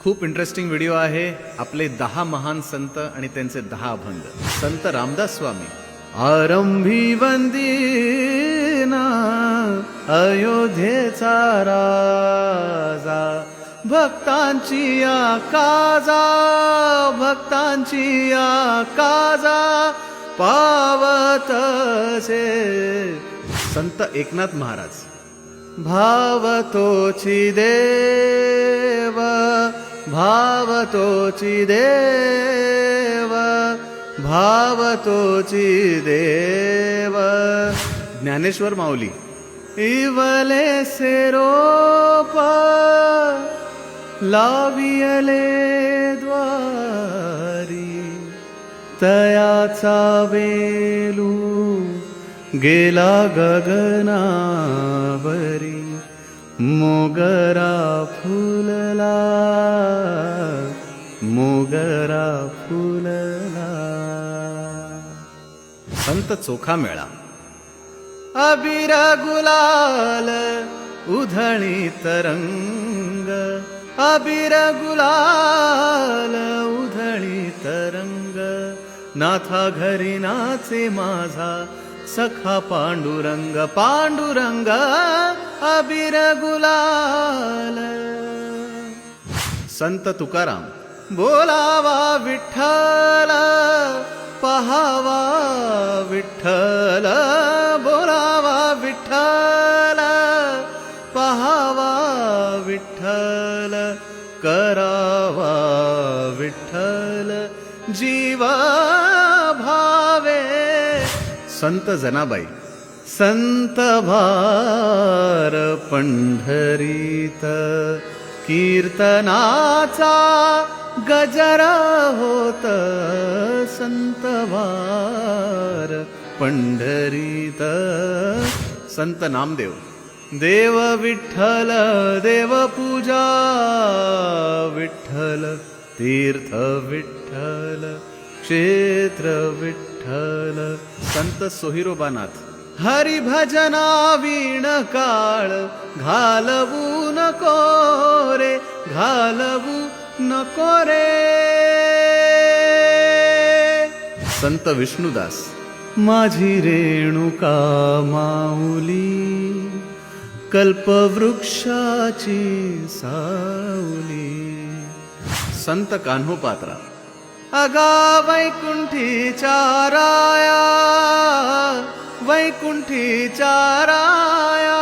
खूप interesting video आहे. आपले 10 महान संत आणि त्यांचे 10 अभंग. संत रामदास स्वामी. आरंभी वंदिना अयोध्येचा राजा, भक्तांची या काजा, भक्तांची या काजा पावतसे. संत एकनाथ महाराज. भावतोची देव, भावतोची देव, भावतोची देव. ज्ञानेश्वर माऊली. इवले सेरोप लावियले द्वारी, तयाचा वेलू गेला गगनावरी. मोगरा फुलला, मोगरा फुलला. संत चोखा मेळा. अबीर गुलाल उधळी तरंग, अबीर गुलाल उधळी तरंग. नाथा घरी नाचे माझा सखा पांडुरंग, पांडुरंग अबीर गुलाल. संत तुकाराम. बोलावा विठ्ठल, पहावा विठ्ठल, बोलावा विठ्ठल, पहावा विठ्ठल, करावा विठ्ठल जीव भावे. संत जनाबाई. संत भार पंढरीत, कीर्तनाचा गजर होत. संत भार पंढरीत. संत नामदेव. देव विठ्ठल, देव पूजा विठ्ठल, तीर्थ विठ्ठल, क्षेत्र विठ्ठल. संत सोहिरोबानाथ. हरिभजना वीण काळ घालवू नको रे, घालवू नको रे. संत विष्णुदास. माझी रेणुका माऊली, कल्पवृक्षाची सावली. संत कान्होपात्रा. अगा वैकुंठीच्या राया, वैकुंठीच्या राया,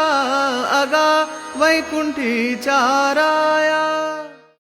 अगा वैकुंठीच्या राया.